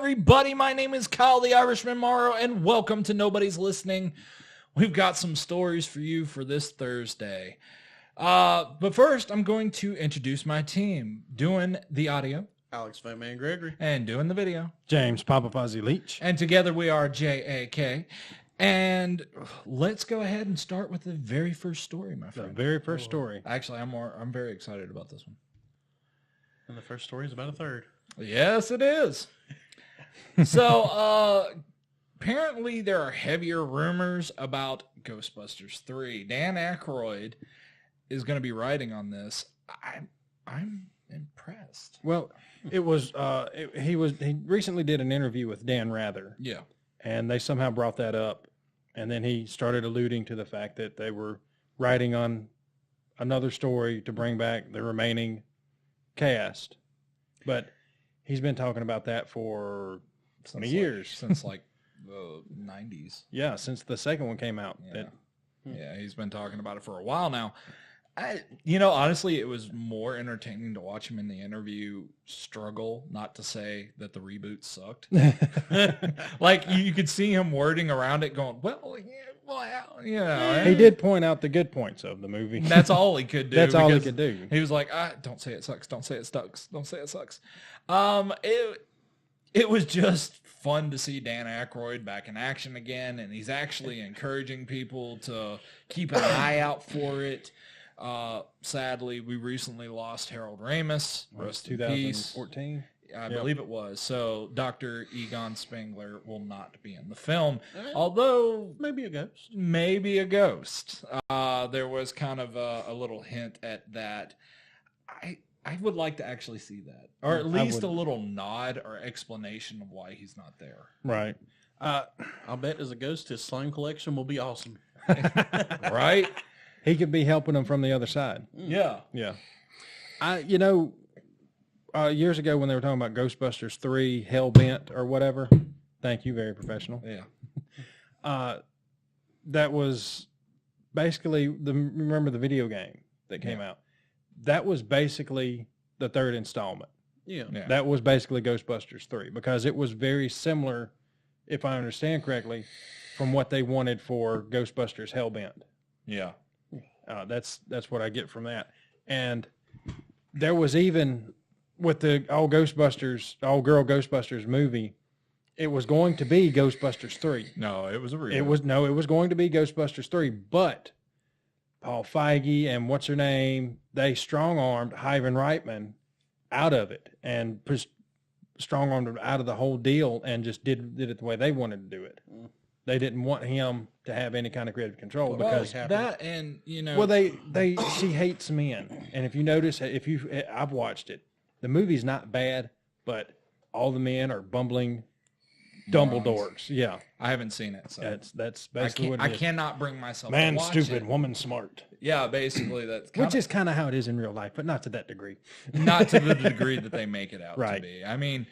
everybody. My name is Kyle the Irishman Morrow, and welcome to Nobody's Listening. We've got some stories for you for this Thursday. But first, I'm going to introduce my team. Doing the audio, Alex Fatman Gregory. and doing the video, James Papa Fuzzy Leach. and together we are JAK. And let's go ahead and start with the very first story, my The friend. very first story. Actually, I'm very excited about this one. And the first story is about a third. Yes, it is. So, apparently there are heavier rumors about Ghostbusters 3. Dan Aykroyd is going to be writing on this. I'm impressed. Well, it was he recently did an interview with Dan Rather, Yeah. and they somehow brought that up, and then he started alluding to the fact that they were writing on another story to bring back the remaining cast, but he's been talking about that for 20 years. Since like the 90s. Yeah, since the second one came out. Yeah. Yeah, he's been talking about it for a while now. Honestly, it was more entertaining to watch him in the interview struggle, not to say that the reboot sucked. Like, you could see him wording around it going, He did point out the good points of the movie. That's all he could do. That's all he could do. He was like, don't say it sucks. Don't say it sucks. Don't say it sucks. It was just fun to see Dan Aykroyd back in action again, and he's actually encouraging people to keep an eye out for it. Sadly, we recently lost Harold Ramis. Rest in peace. 2014. I believe it was. So Dr. Egon Spengler will not be in the film, although Maybe a ghost. maybe a ghost. There was kind of a little hint at that. I would like to actually see that, or at least a little nod or explanation of why he's not there. Right. I'll bet as a ghost, his slime collection will be awesome. Right? He could be helping them from the other side. Yeah. Yeah. Years ago when they were talking about Ghostbusters 3, Hellbent or whatever, thank you, very professional. Yeah. That was basically, remember the video game that came out? That was basically the third installment. Yeah. That was basically Ghostbusters 3 because it was very similar, if I understand correctly, from what they wanted for Ghostbusters Hellbent. Yeah. That's what I get from that. And there was even with the all girl Ghostbusters movie, it was going to be Ghostbusters 3. No, it was a real. It was going to be Ghostbusters 3, but Paul Feige and what's her name, they strong-armed Ivan Reitman out of it and strong-armed him out of the whole deal and just did it the way they wanted to do it. They didn't want him to have any kind of creative control because that, and she hates men. And if you notice, I've watched it. The movie's not bad, but all the men are bumbling Dumbledores. Yeah, I haven't seen it, so that's basically what it is. I cannot bring myself. Man to watch stupid, it. Woman smart. Yeah, basically that's Which is kind of how it is in real life, but not to that degree. not to the degree that they make it out to Right. be. I mean,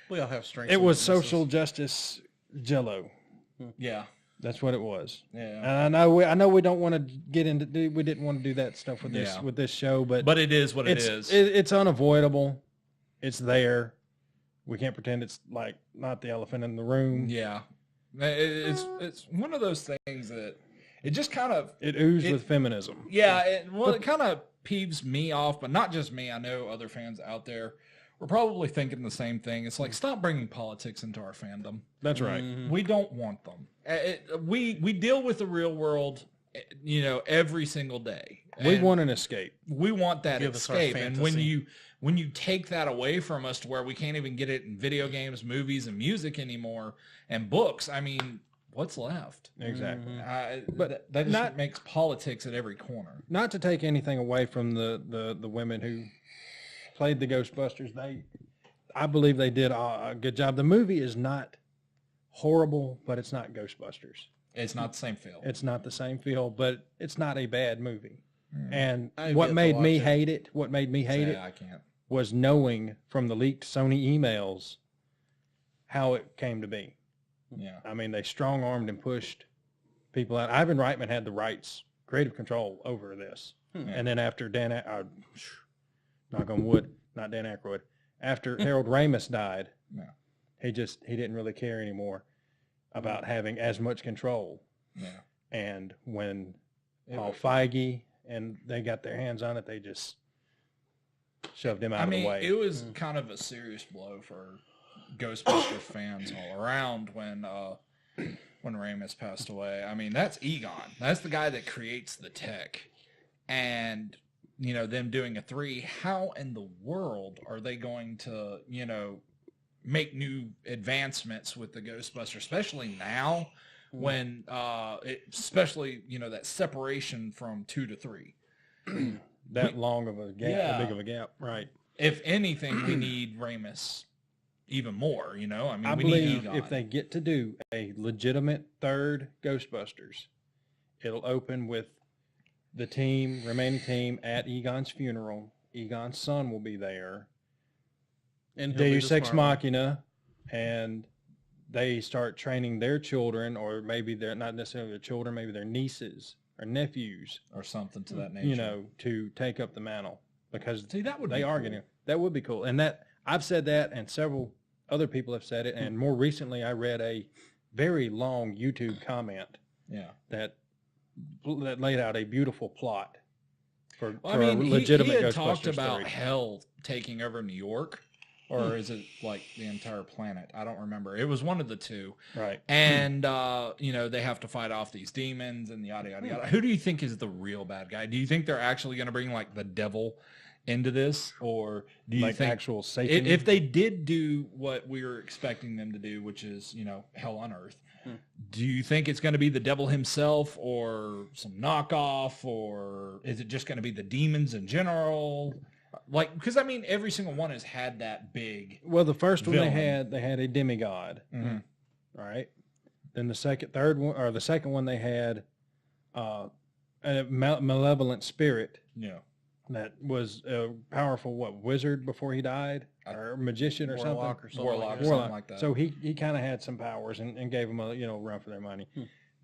We all have strengths. It and was weaknesses. social justice Jello. yeah, That's what it was. yeah. And I know we don't want to get into. We didn't want to do that stuff with this show, but it is what it is. It's unavoidable. It's there. We can't pretend it's like not the elephant in the room. Yeah, it's one of those things that it just kind of It oozes with feminism. Yeah, it kind of peeves me off, but not just me. I know other fans out there were probably thinking the same thing. It's like, stop bringing politics into our fandom. That's right. We don't want them. We deal with the real world, every single day. We And want an escape. we want that Give us our escape, and fantasy. when you take that away from us to where we can't even get it in video games, movies, and music anymore, and books, I mean, what's left? Exactly. But that just makes politics at every corner. Not to take anything away from the women who played the Ghostbusters, I believe they did a good job. The movie is not horrible, but it's not Ghostbusters. It's not the same feel. It's not the same feel, but it's not a bad movie. And I've what yet to made me watch it. hate it, what made me hate it I can't. was knowing from the leaked Sony emails how it came to be. Yeah. I mean, they strong-armed and pushed people out. Ivan Reitman had the rights, creative control over this. And then after knock on wood, not Dan Aykroyd, after Harold Ramis died, He didn't really care anymore about having as much control. Yeah. And when Paul Feige and they got their hands on it, they just shoved him out of the way. It was kind of a serious blow for Ghostbusters fans all around when Ramis passed away. I mean, that's Egon. That's the guy that creates the tech. And, you know, them doing a 3, how in the world are they going to, you know, make new advancements with the Ghostbusters, especially now when, especially, you know, that separation from 2 to 3. That long of a gap, big of a gap, right? If anything, we need Ramis even more, you know? I mean, I we believe need Egon. if they get to do a legitimate third Ghostbusters, it'll open with the remaining team at Egon's funeral. Egon's son will be there. And Deus Ex Machina, and they start training their children, or maybe they're not necessarily their children, maybe their nieces or nephews or something to that nature, you know, to take up the mantle, because that would they be are cool. getting that would be cool. And that I've said that, and several other people have said it, and more recently I read a very long YouTube comment that laid out a beautiful plot for a legitimate he had Ghostbusters talked about story. hell taking over New York, or is it like the entire planet? I don't remember. It was one of the two. Right. And, you know, they have to fight off these demons and yada, yada, yada. Who do you think is the real bad guy? Do you think they're actually going to bring, like, the devil into this? Or do you like think actual Satan? if they did do what we were expecting them to do, which is, you know, hell on earth, do you think it's going to be the devil himself or some knockoff, or is it just going to be the demons in general? Like, because I mean, every single one has had that big. Well, the first one villain. they had a demigod, right? Then the second one they had a malevolent spirit. Yeah. That was a powerful wizard before he died, or magician or Warlock something. or something Something like that. So he kind of had some powers and gave them a run for their money.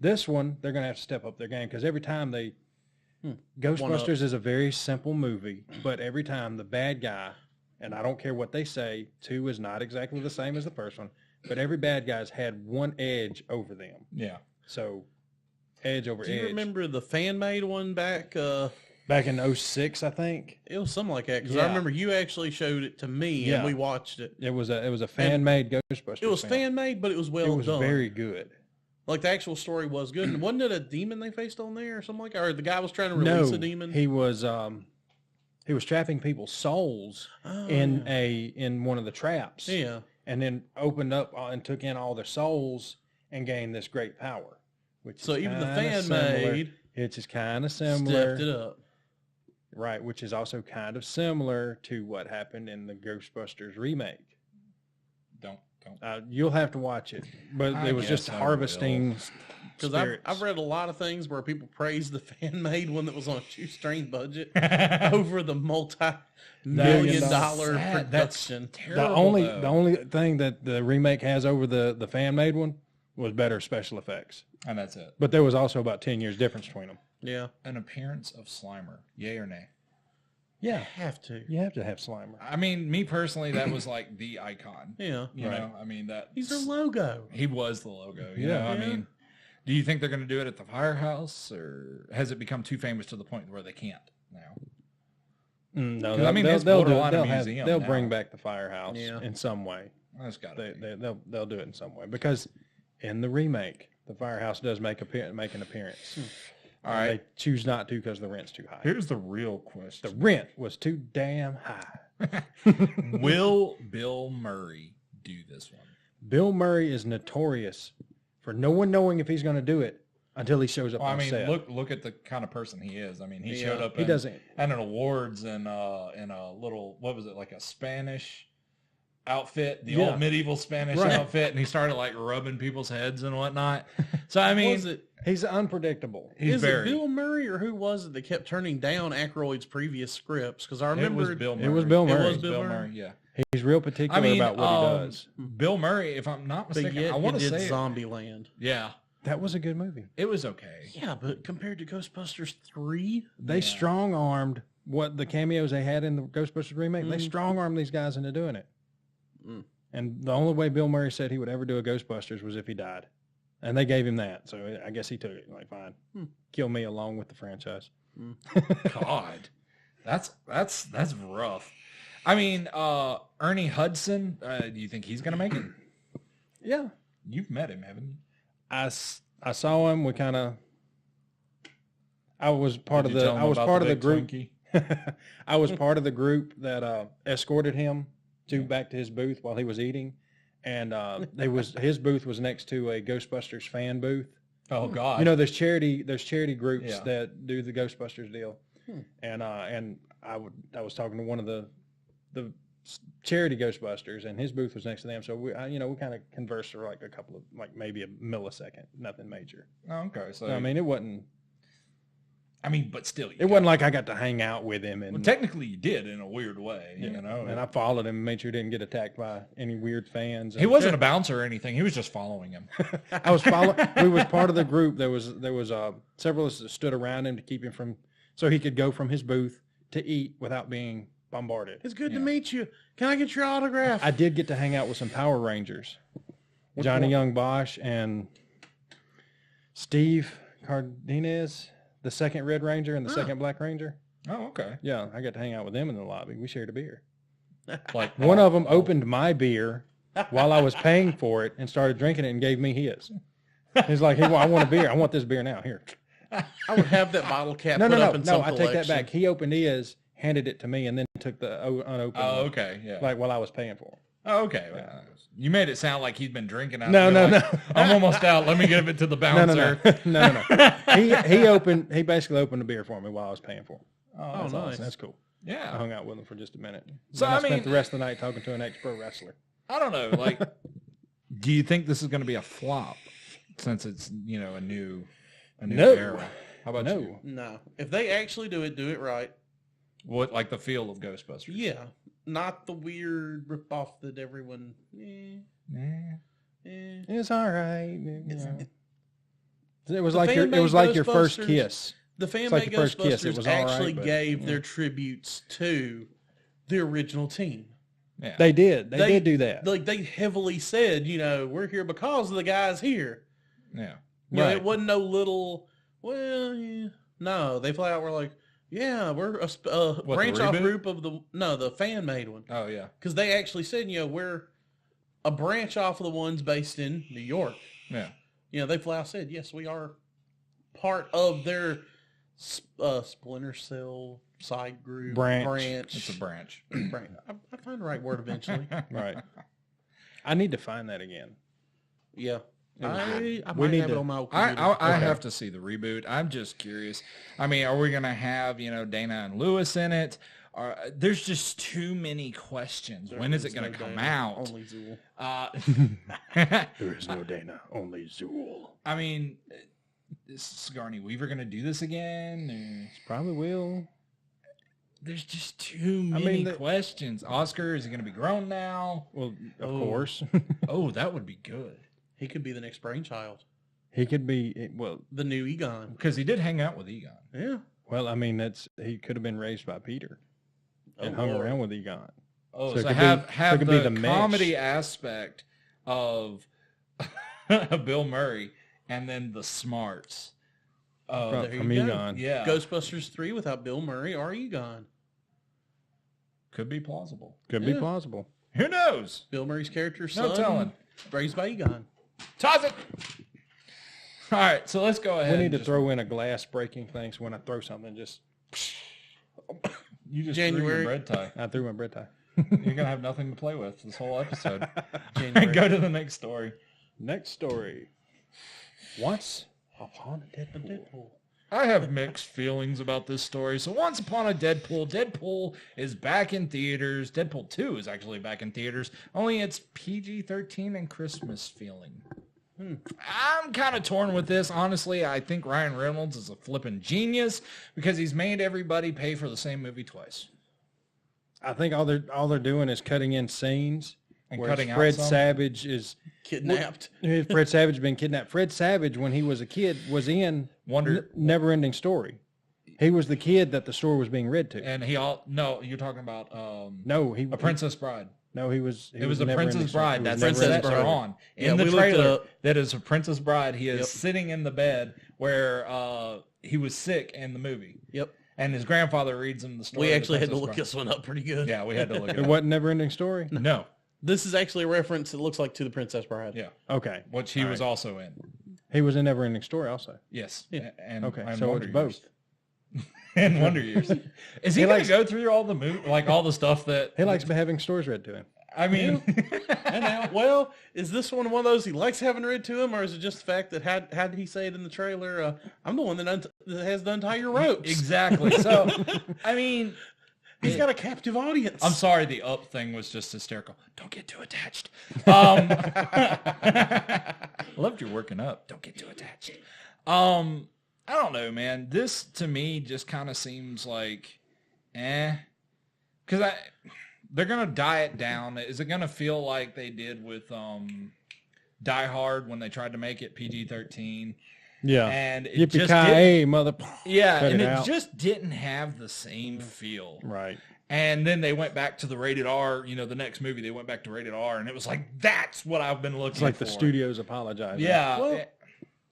This one they're going to have to step up their game, because every time they Ghostbusters is a very simple movie, but every time the bad guy, and I don't care what they say, 2 is not exactly the same as the first one, but every bad guy's had one edge over them. Yeah. So edge over edge. Do you remember the fan-made one back? Back in 06, I think. It was something like that, because Yeah. I remember you actually showed it to me, and we watched it. It was a fan-made Ghostbusters. It was fan-made, but it was well done. It was very good. Like, the actual story was good. And wasn't it a demon they faced on there or something like that? Or the guy was trying to release a demon? He was trapping people's souls in one of the traps. Yeah. And then opened up and took in all their souls and gained this great power. So even the fan fan-made, it's just kind of similar. stepped it up. Right, which is also kind of similar to what happened in the Ghostbusters remake. Don't. You'll have to watch it, but it was just harvesting. Because I've read a lot of things where people praise the fan-made one that was on a shoestring budget over the multi-million-dollar production. The only thing that the remake has over the fan-made one was better special effects, And that's it. but there was also about 10 years difference between them. Yeah. An appearance of Slimer, yay or nay? Yeah, Have to. you have to have Slimer. I mean, me personally, that was like the icon. Yeah. You know, I mean, that He's their logo. he was the logo. You Yeah. know, I mean, do you think they're going to do it at the firehouse, or has it become too famous to the point where they can't now? No, 'Cause, I mean, it's borderline a they'll museum they'll now. bring back the firehouse Yeah. in some way. That's got to be. They'll do it in some way, because in the remake, the firehouse does make an appearance. All right. They choose not to because the rent's too high. Here's the real The question. rent was too damn high. Will Bill Murray do this one? Bill Murray is notorious for no one knowing if he's going to do it until he shows up Well, I on mean, set. look at the kind of person he is. I mean, he Yeah. showed up He doesn't. at an awards in a little, what was it, like a Spanish outfit, the Yeah. old medieval Spanish Right. outfit, and he started like rubbing people's heads and whatnot. So I mean, Was it? He's unpredictable. he's Is very. it Bill Murray, or who was it that kept turning down Aykroyd's previous scripts? Because I remember it was Bill Murray. It was Bill It Murray. was Bill Murray? Yeah. He's real particular I mean, about what he does. Bill Murray, if I'm not But mistaken, yet I want to he did say, Zombieland. yeah, That was a good movie. it was okay. Yeah, but compared to Ghostbusters 3, They strong-armed what the cameos they had in the Ghostbusters remake. They strong-armed these guys into doing it. And the only way Bill Murray said he would ever do a Ghostbusters was if he died. And they gave him that. So I guess he took it. Like, fine. Kill me along with the franchise. God, that's rough. I mean, Ernie Hudson, do you think he's going to make it? Yeah. You've met him, haven't you? I saw him. We kind of... I was part Did of you the... tell him I was about part the of the big group. Twinkie? I was part of the group that escorted him back to his booth while he was eating. And his booth was next to a Ghostbusters fan booth. Oh God! You know, there's charity groups Yeah. that do the Ghostbusters deal, and I was talking to one of the charity Ghostbusters, and his booth was next to them. So we kind of conversed for like a couple of maybe a millisecond, nothing major. Oh, okay, so I mean, it wasn't. But still, It wasn't like I got to hang out with him, and well, technically you did in a weird way, you know. and I followed him and made sure he didn't get attacked by any weird fans. He wasn't a bouncer or anything. He was just following him. I was following. We was part of the group. There was several of us that stood around him to keep him so he could go from his booth to eat without being bombarded. It's good to meet you. Can I get your autograph? I did get to hang out with some Power Rangers, Johnny Young Bosch and Steve Cardenas, the second Red Ranger and the second Black Ranger. Oh, okay. Yeah, I got to hang out with them in the lobby. We shared a beer. Like One of them opened my beer while I was paying for it and started drinking it and gave me his. He's like, "Hey, I want a beer. I want this beer now. Here." I would have that bottle cap No, put no, up no, in no. some I take that collection. back. He opened his, handed it to me, and then took the unopened. Oh, one, okay, yeah. Like while I was paying for it. Oh, okay. Well, you made it sound like he'd been drinking out. No, You're no, like, I'm almost out. Let me give it to the No, bouncer. no. He basically opened the beer for me while I was paying for it. Oh, that's nice. awesome. That's cool. I Yeah. hung out with him for just a minute. So, Then I spent mean- the rest of the night talking to an ex-pro wrestler. I don't know. Like, do you think this is going to be a flop since it's a new No. era? How about you? No. If they actually do it right. What, like the feel of Ghostbusters? Yeah. Not the weird ripoff that everyone... It's all right. It was The like fan it was made like your first Ghostbusters- kiss. The fan It's like made the first kiss. It Ghostbusters was all right, actually but, gave yeah. their tributes to the original team. Yeah. They did. They did do that. Like they heavily said, we're here because of the guys here. Yeah. Right. It wasn't no little. Well, yeah. No, they flat out were like, yeah, we're a the branch off reboot? group of the fan made one, Oh, yeah. because they actually said, we're a branch off of the ones based in New York. Yeah. They flat out said, yes, we are part of their Splinter Cell side group Branch. It's a branch. branch. I find the right word eventually. Right. I need to find that again. Yeah. I We might need have it to- on my old computer. I Okay. have to see the reboot. I'm just curious. I mean, are we going to have, Dana and Lewis in it? There's just too many questions. When is it going to come out? Only Zool. There is no Dana, only Zool. I mean, is Sigourney Weaver going to do this again? Probably will. There's just too many the- questions. Oscar, is he going to be grown now? Well, of Oh. course. Oh, that would be good. He could be the next brainchild. He could be, well, The new Egon. Because he did hang out with Egon. Yeah. I mean, he could have been raised by Peter and Oh, hung Lord. around with Egon. Oh, So it so could have be- have so it could the, be the mesh. comedy aspect of Bill Murray and then the smarts. From, there you from go. Egon. Yeah, Ghostbusters 3 without Bill Murray or Egon. could be plausible. Could be Yeah. plausible. Who knows? Bill Murray's character's No son. telling. Raised by Egon. Toss it. All right, so let's go ahead. We need and to just- throw in a glass breaking thing so when I throw something, just You just January. threw your bread tie. I threw my bread tie. You're gonna have nothing to play with this whole episode. January. Go to the next story. Next story. Once upon a Deadpool. Deadpool. I have mixed feelings about this story. So once upon a Deadpool is back in theaters. Deadpool 2 is actually back in theaters. Only it's PG-13 and Christmas feeling. I'm kind of torn with this. Honestly, I think Ryan Reynolds is a flippin' genius because he's made everybody pay for the same movie twice. I think all they're doing is cutting in scenes And whereas cutting out Fred some? Savage is Kidnapped. Fred Savage been kidnapped. Fred Savage, when he was a kid, was in Wonder- Never Ending Story. He was the kid that the story was being read to. And no, you're talking about No, A Princess Bride. No, he was. It was a never in Princess the- Bride. he That's was never in Princess the story. Braun. Yeah, In the we looked it trailer, up. that is a Princess Bride. He is Yep. sitting in the bed where he was sick in the movie. Yep. And his grandfather reads him the story. We of the actually had to Princess look Bride. this one up pretty good. Yeah, we had to look it It up. wasn't never-ending story. No. This is actually a reference, it looks like, to the Princess Bride. Yeah. Okay, Which he All was right. also in. he was in never-ending story also. Yes. Yeah. And, Okay, and so Wonder it's Years. both. And Wonder Years. Is he He going likes- to go through all the all the stuff that He likes having stories read to him. I mean, And now, well, is this one of those he likes having read to him, or is it just the fact that how did he say it in the trailer? I'm the one that has to untie your ropes. exactly. So, I mean, He's got a captive audience. I'm sorry, the up thing was just hysterical. Don't get too attached. Loved your working up. Don't get too attached. I don't know, man. This to me just kind of seems like, because they're gonna die it down. Is it gonna feel like they did with Die Hard when they tried to make it PG-13? Yeah. And it Yippee just ki didn't, mother. yeah, Cut and it it out. just didn't have the same feel. Right. And then they went back to the rated R. You know, the next movie they went back to rated R, and it was like that's what I've been looking. It's like for. the studios apologizing. Yeah. Well,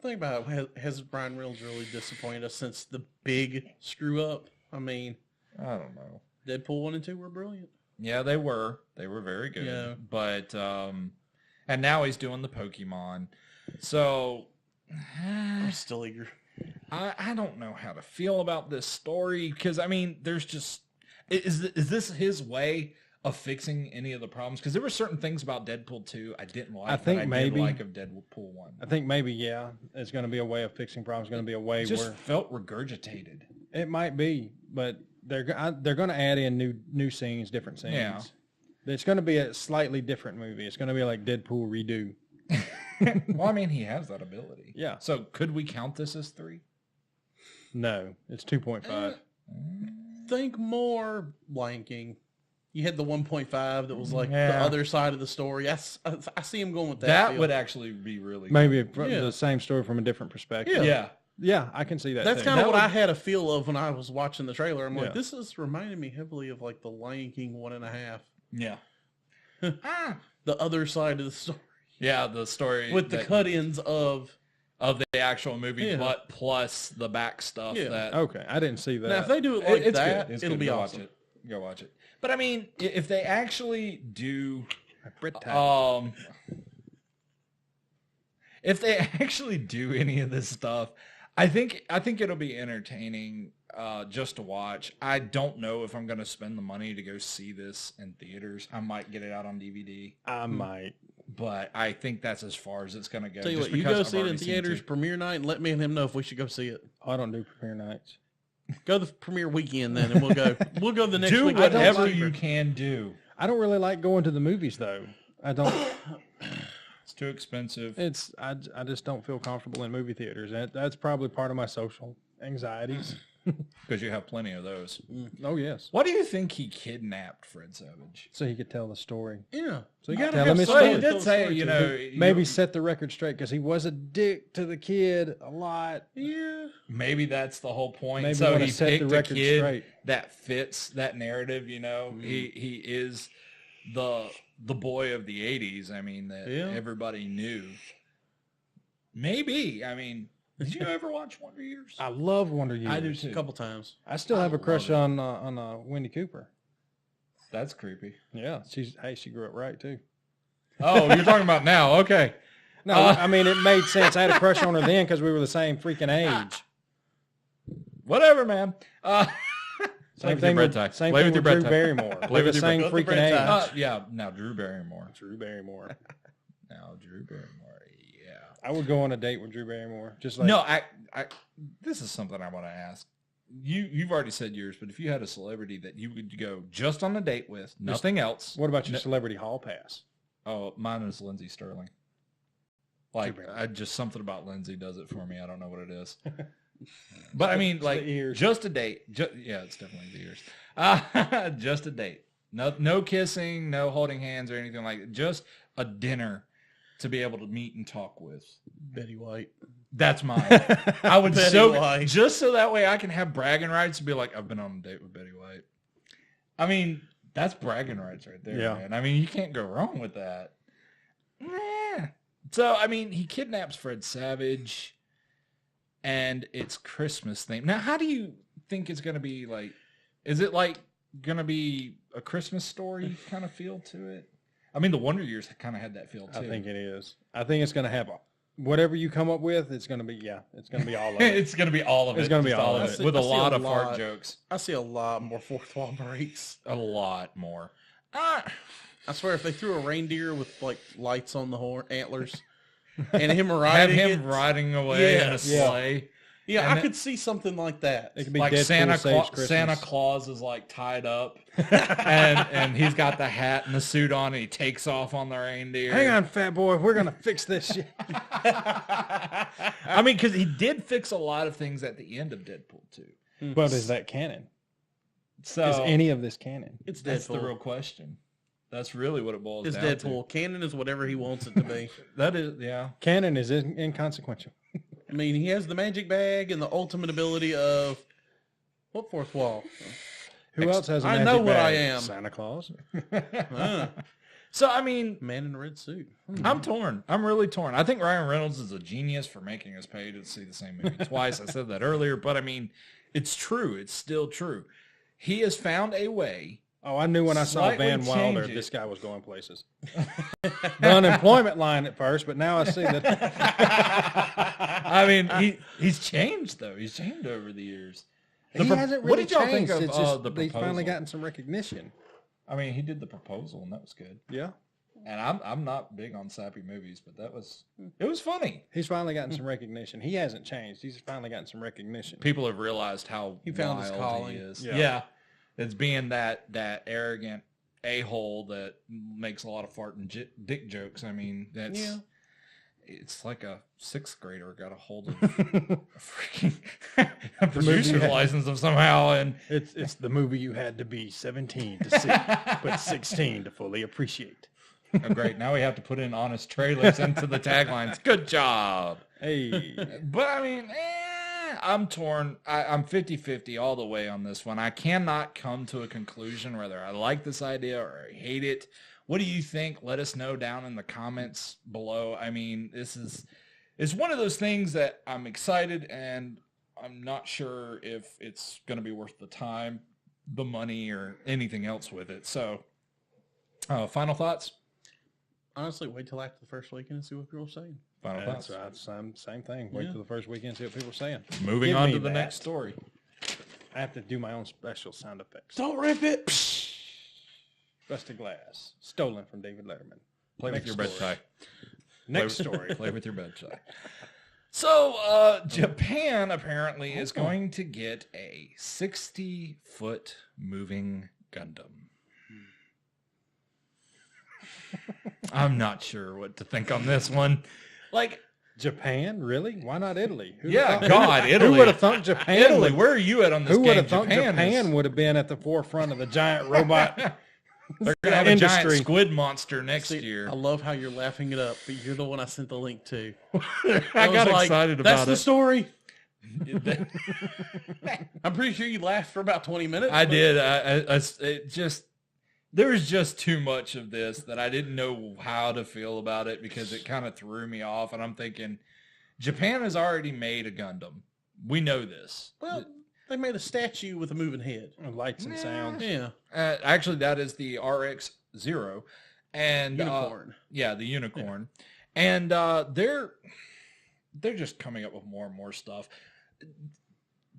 think about it. Has Brian Reynolds really disappointed us since the big screw up? I mean, I don't know. Deadpool 1 and 2 were brilliant. Yeah, they were. They were very good. Yeah. But and now he's doing the Pokemon. So I'm still eager. I don't know how to feel about this story because I mean, there's just is this his way of fixing any of the problems? Because there were certain things about Deadpool 2 I didn't like. I think that I maybe- did like of Deadpool 1. I think maybe, yeah, it's going to be a way of fixing problems. It's going to be a way It just where felt regurgitated. it might be, but they're going to add in new scenes, different scenes. Yeah. It's going to be a slightly different movie. It's going to be like Deadpool redo. Well, I mean, he has that ability. Yeah. So could we count this as 3? No, it's 2.5. Think more Lion King. You had the 1.5 that was like the Yeah. other side of the story. I see him going with that. That feel. would actually be really Maybe Yeah. the same story from a different perspective. good. Yeah. Yeah, I can see that. That's too. kind of That what I would- had a feel of when I was watching the trailer. I'm Yeah. like, this is reminding me heavily of like the Lion King 1.5. Yeah. The other side of the story. Yeah, the story With the cut-ins of the actual movie, Yeah. but plus the back stuff Yeah. that Okay, I didn't see that. now, if they do it like it's that, good. It's it'll good. be Go awesome. Watch it. Go watch it. But I mean, if they actually do, if they actually do any of this stuff, I think it'll be entertaining just to watch. I don't know if I'm going to spend the money to go see this in theaters. I might get it out on DVD, I might. but I think that's as far as it's going to go. Tell you just what, you because go I've see it in already seen theaters 2. premiere night and let me and him know if we should go see it. I don't do premiere nights. Go the premiere weekend then, and we'll go. We'll go the next Do week. whatever you can do. I don't really like going to the movies though. I don't. It's too expensive. I just don't feel comfortable in movie theaters. That's probably part of my social anxieties. Because you have plenty of those. Oh yes. Why do you think he kidnapped Fred Savage? So he could tell the story. Yeah. So you gotta tell have him his somebody Well, story. he to tell did the say, story you to. know, Maybe set the record straight because he was a dick to the kid a lot. Yeah. maybe that's the whole point. Maybe So wanna he set the picked a record kid straight. that fits that narrative. You know, he is the boy of the '80s. I mean, that Yeah. everybody knew. Maybe. I mean, did you ever watch Wonder Years? I love Wonder Years. I do A too. couple times. I still have a love crush it. on Wendy Cooper. That's creepy. Yeah, she grew up right too. Oh, you're talking about now? Okay. No, I mean it made sense. I had a crush on her then because we were the same freaking age. Whatever, man. Same thing with Play Drew with your Barrymore. Play We're the with your same bread tie. freaking age. Yeah. Now Drew Barrymore. Drew Barrymore. Now Drew Barrymore. Yeah. I would go on a date with Drew Barrymore. Just like No, I this is something I want to ask. You've already said yours, but if you had a celebrity that you would go just on a date with, nothing else. What about your celebrity hall pass? Oh, mine is Lindsay Sterling. Like, Drew Barrymore. just something about Lindsay does it for me. I don't know what it is. But I mean, It's like, the ears. just a date. Yeah, it's definitely the ears. Just a date. No kissing, no holding hands or anything like that. Just a dinner to be able to meet and talk with. Betty White. That's mine. I would Betty so White. just so that way I can have bragging rights to be like, I've been on a date with Betty White. I mean, That's bragging rights right there, Yeah. man. I mean, you can't go wrong with that. Nah. So, I mean, he kidnaps Fred Savage, and it's Christmas themed. Now, how do you think it's going to be like? Is it like going to be a Christmas story kind of feel to it? I mean, the Wonder Years kind of had that feel too. I think it is. I think it's going to have whatever you come up with. It's going to be it's going to be all of it. It's going to be all of it. It's going to be just all of it. with a I see lot a of fart lot. jokes. I see a lot more fourth wall breaks. A lot more. I swear, if they threw a reindeer with like lights on the antlers, and him Have riding him it, riding away in a Yes. sleigh. yeah, and I could see something like that. It could be Like Deadpool Santa Saves Claus, Santa Christmas. Claus is like tied up, and he's got the hat and the suit on, and he takes off on the reindeer. Hang on, fat boy. We're going to fix this shit. I mean, because he did fix a lot of things at the end of Deadpool too. But is that canon? So Is any of this canon? It's that's the Deadpool. real question. That's really what it boils It's down Deadpool. Canon is whatever he wants it to be. to. That is, yeah. Canon is inconsequential. I mean, he has the magic bag and the ultimate ability of what fourth wall? Who else has a I magic know what bag? I am. Santa Claus. So I mean, Man in a red suit. I'm torn. I'm really torn. I think Ryan Reynolds is a genius for making us pay to see the same movie twice. I said that earlier, but I mean, it's true. It's still true. He has found a way. Oh, I knew when I saw Slightly Van Wilder, change it. this guy was going places. The unemployment line at first, but now I see that. I mean, he's changed though. He's changed over the years. He hasn't really what did y'all think changed. of It's just the he's proposal? finally gotten some recognition. I mean, he did the proposal, and that was good. Yeah. And I'm not big on sappy movies, but it was funny. He's finally gotten some recognition. He hasn't changed. He's finally gotten some recognition. People have realized how He found his wild calling. he is. Yeah. Yeah. It's being that arrogant a-hole that makes a lot of fart and dick jokes. I mean, it's like a sixth grader got a hold of a freaking a producer's movie. license of somehow, and It's the movie you had to be 17 to see, but 16 to fully appreciate. oh, great. Now we have to put in honest trailers into the taglines. Good job. Hey, But I mean, I'm torn. I'm 50-50 all the way on this one. I cannot come to a conclusion whether I like this idea or I hate it. What do you think? Let us know down in the comments below. I mean, it's one of those things that I'm excited and I'm not sure if it's going to be worth the time, the money, or anything else with it. So, final thoughts? Honestly, wait till after the first weekend and see what people are saying. Final that's thoughts. same thing. Wait Yeah. till the first weekend, see what people are saying. Moving Give on me to the that. next story. I have to do my own special sound effects. Don't rip it. Busted glass, stolen from David Letterman. Play with Next your bed story. tie. Next story. Play with your bed tie. So, Japan apparently is going to get a 60-foot moving Gundam. I'm not sure what to think on this one. Like, Japan, really? Why not Italy? Who'd yeah, have thought- God, Italy. Who would have thought Japan? Italy, would- where are you at on this Who game? would have thought Japan is- would have been at the forefront of the giant robot They're going to have a giant industry? squid monster next See, year. I love how you're laughing it up, but you're the one I sent the link to. I was got like, excited That's about the it. story. I'm pretty sure you laughed for about 20 minutes. I but- did. It just there was just too much of this that I didn't know how to feel about it because it kind of threw me off. And I'm thinking, Japan has already made a Gundam. We know this. Well, they made a statue with a moving head. lights and sounds. Yeah. Actually, that is the RX-0, and Unicorn. yeah, the unicorn, and they're just coming up with more and more stuff.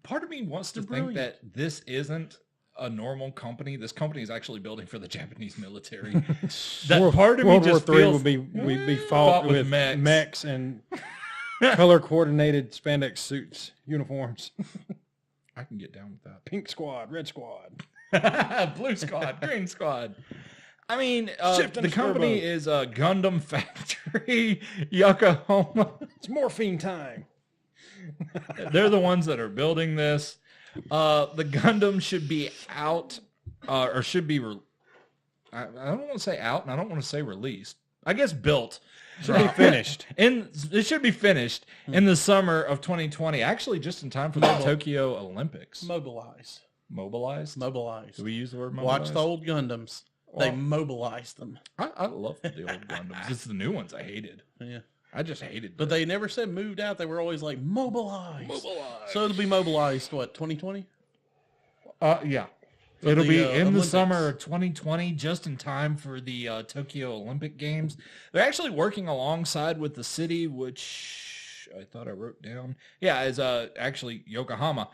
Part of me wants to think that this isn't a normal company. This company is actually building for the Japanese military. That part of me World War just III feels would be fought with mechs and color coordinated spandex suits, uniforms. I can get down with that. Pink squad, red squad. Blue squad, green squad. I mean, Shift and the company turbo. is Gundam Factory Yokohama. It's morphine time. They're the ones that are building this. The Gundam should be out, or should be. I don't want to say out, and I don't want to say released. I guess built. Should be finished. And it should be finished in the summer of 2020. Actually, just in time for the Tokyo Olympics. Mobilize. Mobilized? Mobilized. Do we use the word Watch mobilized? the old Gundams. They Well, mobilized them. I love the old Gundams. It's the new ones I hated. Yeah. I just hated But them. they never said moved out. They were always like mobilized. Mobilized. So it'll be mobilized, what, 2020? Yeah. For It'll the, be in the Olympics. summer of 2020, just in time for the Tokyo Olympic Games. They're actually working alongside with the city, which I thought I wrote down. Yeah, is actually Yokohama.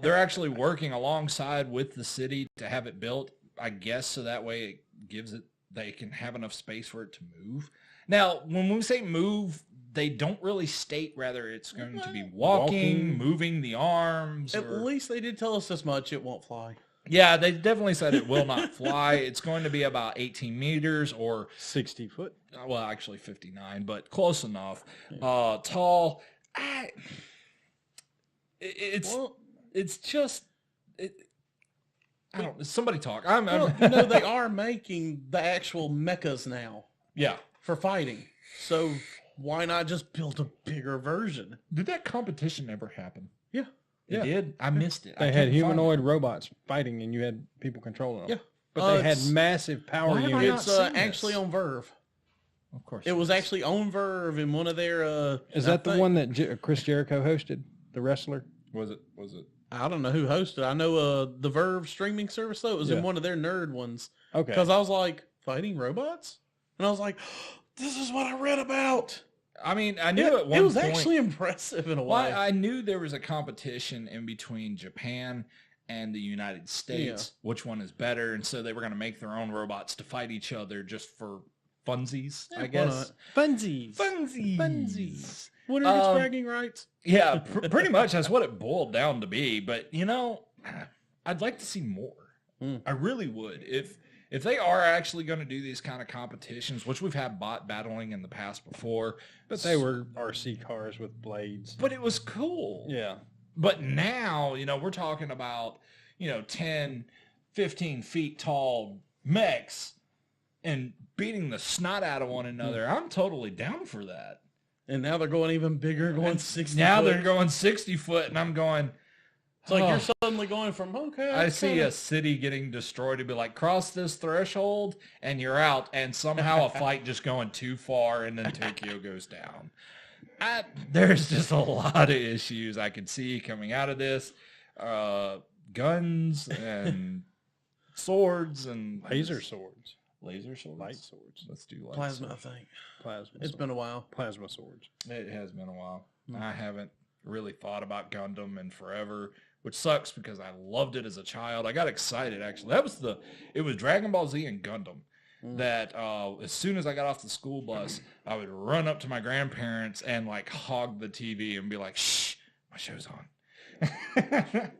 They're actually working alongside with the city to have it built, I guess, so that way it gives it, they can have enough space for it to move. Now, when we say move, they don't really state whether it's going to be walking, moving the arms. At least they did tell us this much. It won't fly. Yeah, they definitely said it will not fly. It's going to be about 18 meters or 60 foot. well, actually 59, but close enough. Tall. It's just. I don't. Somebody talk. Well, you know, they are making the actual mechas now Yeah. for fighting. So why not just build a bigger version? Did that competition ever happen? Yeah. It did. I missed it. They I had couldn't find humanoid robots fighting, and you had people controlling them. Yeah. But they had It's- massive power Why have I units. not It's seen actually this. on Verve. Of course. It was actually on Verve in one of their. Is that the one that Chris Jericho hosted, the wrestler? Was it? I don't know who hosted. I know the Verve streaming service though. It was Yeah. in one of their nerd ones. Okay. Because I was like, fighting robots, and I was like, this is what I read about. I mean, I knew at one It was point. actually impressive in a Well, way. I knew there was a competition in between Japan and the United States, which one is better, and so they were going to make their own robots to fight each other just for funsies, Yeah, I why guess. Funsies. Funsies. Winner gets Um, bragging rights. Yeah, pretty much that's what it boiled down to be. But you know, I'd like to see more. I really would. If they are actually going to do these kind of competitions, which we've had bot battling in the past before, But they were RC cars with blades. but it was cool. Yeah. But now, we're talking about, 10, 15 feet tall mechs and beating the snot out of one another. I'm totally down for that. And now they're going even bigger, going 60 Now foot. they're going 60 foot, and I'm going, It's like oh. you're suddenly going from, okay. I see a city getting destroyed to be like, cross this threshold and you're out, and somehow a fight just going too far and then Tokyo goes down. There's just a lot of issues I could see coming out of this. Guns and swords and Laser swords. laser swords. Light swords. Let's do light Plasma, I swords. think. Plasma It's swords. been a while. Plasma swords. It has been a while. I haven't really thought about Gundam in forever, which sucks because I loved it as a child. I got excited actually. It was Dragon Ball Z and Gundam that as soon as I got off the school bus, I would run up to my grandparents and like hog the TV and be like, "Shh, my show's on."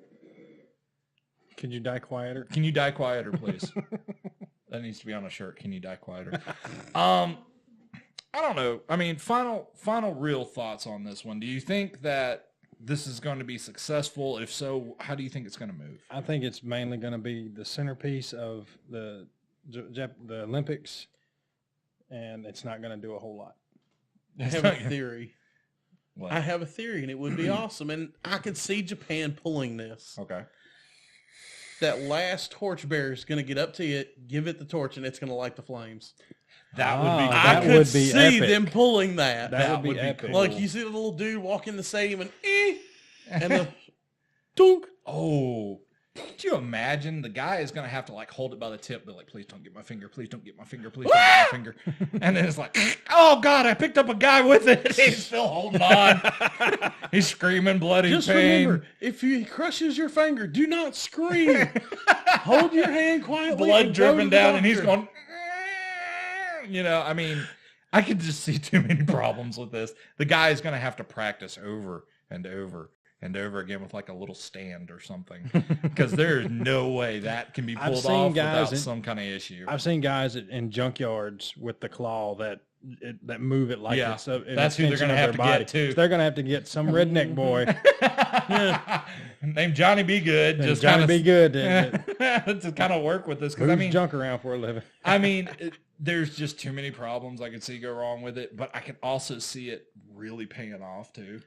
Could you die quieter? Can you die quieter, please? That needs to be on a shirt. Can you die quieter? I don't know. I mean, final real thoughts on this one. Do you think that this is going to be successful? If so, how do you think it's going to move? I think it's mainly going to be the centerpiece of the Olympics, and it's not going to do a whole lot. I have a theory. What? I have a theory, and it would be awesome. And I could see Japan pulling this. Okay. That last torchbearer is going to get up to it, give it the torch, and it's going to light the flames. That would be. Ah, I that could would be see epic. them pulling that. That would be epic. cool. Like you see the little dude walk in the stadium and and the dunk. Oh, could you imagine? The guy is going to have to like hold it by the tip, but like, please don't get my finger. Please don't get my finger. Please don't get my finger. And then it's like, oh God, I picked up a guy with it. He's still holding on. He's screaming bloody Just pain. remember, if he crushes your finger, do not scream. Hold your hand quietly. Blood and go to dripping the down, and he's doctor. going. I mean, I could just see too many problems with this. The guy is going to have to practice over and over and over again with like a little stand or something, because there is no way that can be I've pulled seen off guys without in- some kind of issue. I've seen guys in junkyards with the claw that move it like Yeah, it's an that's who they're extension gonna of have their to get, body. too. So they're going to have to get some redneck boy Named Johnny Be Good, and just Johnny kind Be of good to kind of work with this, because moves junk around for a living. there's just too many problems I could see go wrong with it, but I can also see it really paying off too.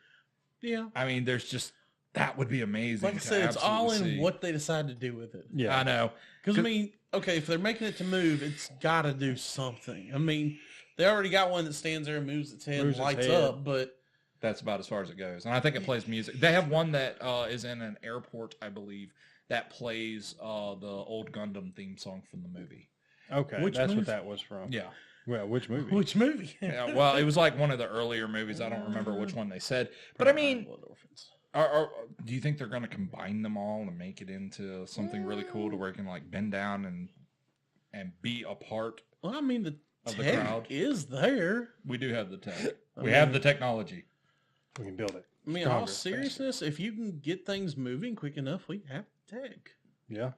Yeah. I mean, there's just That would be amazing. Like I said, it's all in what they decide to do with it. Yeah. I know. Because, I mean, okay, if they're making it to move, it's got to do something. I mean, they already got one that stands there and moves its head and lights up, but... That's about as far as it goes. And I think it plays music. They have one that is in an airport, I believe, that plays the old Gundam theme song from the movie. Okay, that's what that was from. Yeah. Well, which movie? Which movie? Yeah, well, it was like one of the earlier movies. I don't remember which one they said. But I mean, do you think they're going to combine them all and make it into something really cool to where it can like bend down and be a part Well, I mean, the of the tech crowd? is there. We do have the tech. We have the technology. We can build it. I mean, in all seriousness, if you can get things moving quick enough, we have tech. Yeah.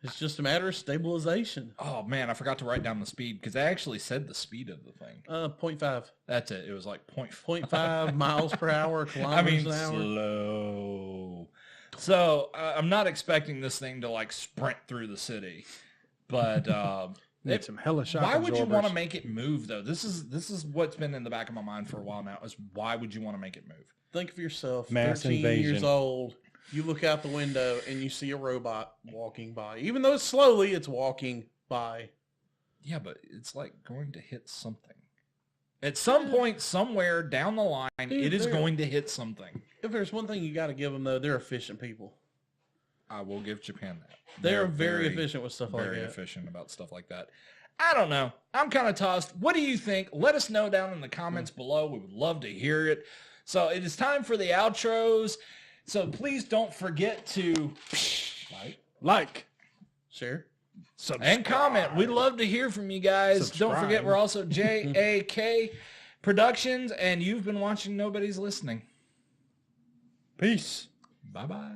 It's just a matter of stabilization. Oh, man, I forgot to write down the speed because I actually said the speed of the thing. 0.5. That's it. It was like 0.5 miles per hour, kilometers an hour. Slow. So I'm not expecting this thing to like sprint through the city, but Need some hella shock why would you want to absorbers. make it move though? This is what's been in the back of my mind for a while now. Is why would you want to make it move? Think of yourself, Mass 13 invasion. years old. You look out the window and you see a robot walking by. Even though it's slowly, it's walking by. Yeah, but it's like going to hit something. At some point, somewhere down the line, it is going to hit something. If there's one thing you got to give them, though, they're efficient people. I will give Japan that. They're very efficient with stuff like that. Very efficient about stuff like that. I don't know. I'm kind of tossed. What do you think? Let us know down in the comments below. We would love to hear it. So it is time for the outros. So please don't forget to like, Share, and comment. We'd love to hear from you guys. Don't forget, we're also JAK Productions, and you've been watching Nobody's Listening. Peace. Bye-bye.